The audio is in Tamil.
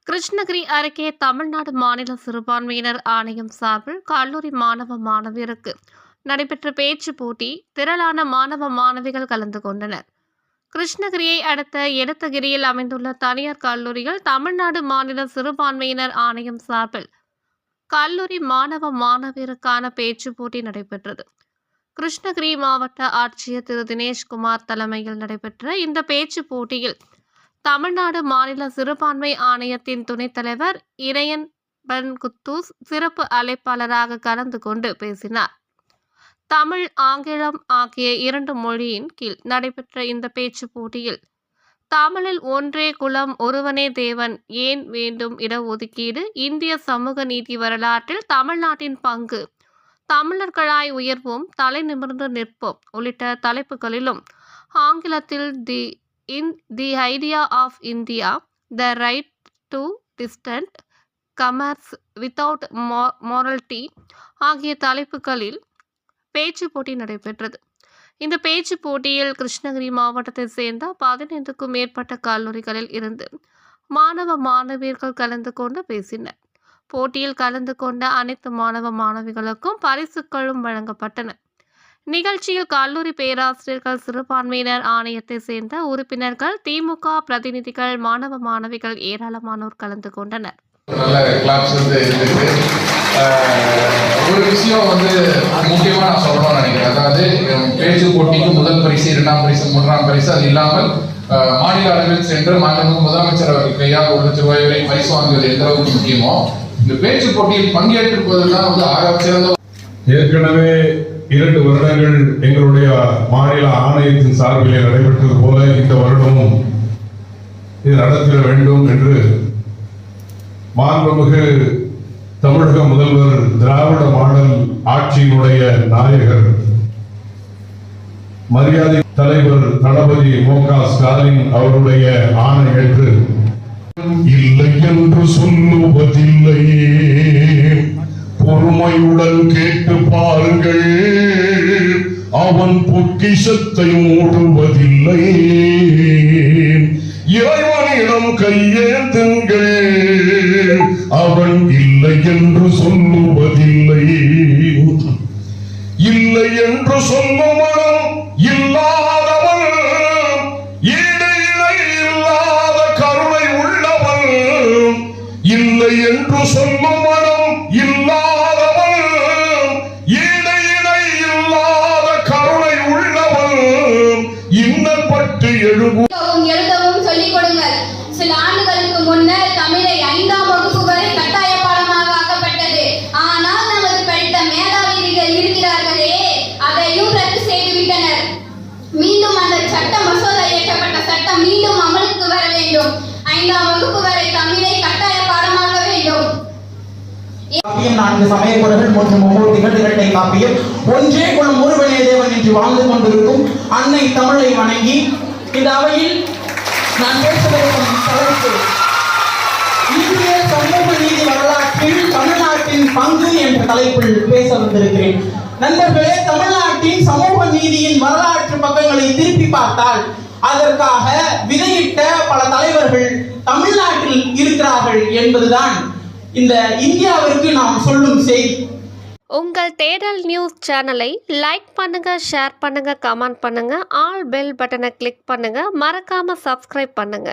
கிருஷ்ணகிரி அருகே தமிழ்நாடு மாநில சிறுபான்மையினர் ஆணையம் சார்பில் கல்லூரி மாணவ மாணவியருக்கு நடைபெற்ற பேச்சு போட்டி திரளான மாணவ மாணவிகள் கலந்து கொண்டனர். கிருஷ்ணகிரியை அடுத்த எழுத்தகிரியில் அமைந்துள்ள தனியார் கல்லூரியில் தமிழ்நாடு மாநில சிறுபான்மையினர் ஆணையம் சார்பில் கல்லூரி மாணவ மாணவியருக்கான பேச்சு போட்டி நடைபெற்றது. கிருஷ்ணகிரி மாவட்ட ஆட்சியர் திரு தினேஷ்குமார் தலைமையில் நடைபெற்ற இந்த பேச்சு போட்டியில் தமிழ்நாடு மாநில சிறுபான்மை ஆணையத்தின் துணைத் தலைவர் இறையன் பன் குத்தூஸ் சிறப்பு அழைப்பாளராக கலந்து கொண்டு பேசினார். தமிழ், ஆங்கிலம் ஆகிய 2 மொழியின் கீழ் நடைபெற்ற இந்த பேச்சு போட்டியில் தமிழில் ஒன்றே குலம் ஒருவனே தேவன், ஏன் வேண்டும் இடஒதுக்கீடு, இந்திய சமூக நீதி வரலாற்றில் தமிழ்நாட்டின் பங்கு, தமிழர்களாய் உயர்வோம், தலை நிமிர்ந்து நிற்போம் உள்ளிட்ட தலைப்புகளிலும் ஆங்கிலத்தில் In the idea of India, the right to distant commerce without morality ஆகிய தலைப்புகளில் பேச்சு போட்டி நடைபெற்றது. இந்த பேச்சு போட்டியில் கிருஷ்ணகிரி மாவட்டத்தை சேர்ந்த 15க்கும் மேற்பட்ட கல்லூரிகளில் இருந்து மாணவ மாணவியர்கள் கலந்து கொண்டு பேசினர். போட்டியில் கலந்து கொண்ட அனைத்து மாணவ மாணவிகளுக்கும் பரிசுகளும் வழங்கப்பட்டன. நிகழ்ச்சியில் கல்லூரி பேராசிரியர்கள், சிறுபான்மையினர் ஆணையத்தை சேர்ந்த உறுப்பினர்கள், திமுக பிரதிநிதிகள், மாணவ மாணவிகள் ஏராளமானோர் கலந்து கொண்டனர். நல்ல கிளாப்ஸ் இருந்துச்சு. ஒரு விஷயம் முக்கியமாக நான் சொல்லணும்னு நினைக்கிறேன். அதாவது பேச்சு போட்டிக்கு முதல் பரிசு, 2ஆம் பரிசு, 3ஆம் பரிசு அது இல்லாமல் மாநில அளவில் சென்று மாண்புமிகு முதலமைச்சர் அவர்கள் கையால் 1 லட்சம் ரூபாய் வரை பரிசு வாங்குவது எந்த அளவுக்கு முக்கியமோ, இந்த பேச்சு போட்டியில் பங்கேற்றிருப்பதுதான் சிறந்த. ஏற்கனவே 2 வருடங்கள் எங்களுடைய மாநில ஆணையத்தின் சார்பிலே நடைபெற்றது போல இந்த வருடமும் இது நடத்திட வேண்டும் என்று மாண்புமிகு தமிழக முதல்வர், திராவிட மாடல் ஆட்சியினுடைய நாயகர், மரியாதை தலைவர் தளபதி மு.க. ஸ்டாலின் அவருடைய ஆணை ஏற்று இல்லை என்று சொல்லுவதில்லையே, பொறுமையுடன் கேட்டு பாருங்கள், அவன் பொக்கிஷத்தை மூடுவதில்லை, இறைவனிடம் கையேந்துங்கள், அவன் இல்லை என்று சொல்லுவதில்லை. இல்லை என்று சொல்லும் மனம் இல்லாதவன், ஈடு இணை இல்லாத கருணை உள்ளவன், இல்லை என்று சொல்லும் மனம் இல்லாதவன், ஈடு இணை இல்லாத கருணை உள்ளவன், இன்னல் பட்டு எழுவும் சொல்லிக் கொடுங்கள். சில ஆண்டுகளுக்கு முன்னர் தமிழை 5ஆம் வகுப்பு வரை கட்டாய பாடமாக ஆக்கப்பட்டது. ஆனால் நமது படித்த மேதாவிகள் இருக்கிறார்களே, அதையும் ரத்து செய்துவிட்டனர். மீண்டும் அந்த சட்ட மசோதா இயற்றப்பட்ட சட்டம் மீண்டும் அமலுக்கு வர வேண்டும். 5ஆம் வகுப்பு வரை தமிழை கட்டாய பாடமாக வேண்டும். 4 சமயக்குறர்கள் மற்றும் மும்மூர்த்திகள், 2 காப்பியம், ஒன்றே குலம் ஒருவனே தேவன் என்று வாழ்ந்து கொண்டிருக்கும் அன்னை தமிழை வணங்கி இந்த அவையில் நான் பேசுவதற்கும் தலைப்பு இந்திய சமூக நீதி வரலாற்றில் தமிழ்நாட்டின் பங்கு என்ற தலைப்பில் பேச வந்திருக்கிறேன். நண்பர்களே, தமிழ்நாட்டின் சமூக நீதியின் வரலாற்று பக்கங்களை திருப்பி பார்த்தால் அதற்காக விதையிட்ட பல தலைவர்கள் தமிழ்நாட்டில் இருக்கிறார்கள் என்பதுதான் இந்த இந்தியாவிற்கு நாம் சொல்லும் செய்தி. உங்கள் தேடல் நியூஸ் சேனலை லைக் பண்ணுங்க, ஷேர் பண்ணுங்க, கமெண்ட் பண்ணுங்க, ஆல் பெல் பட்டனை கிளிக் பண்ணுங்க, மறக்காம சப்ஸ்கிரைப் பண்ணுங்க.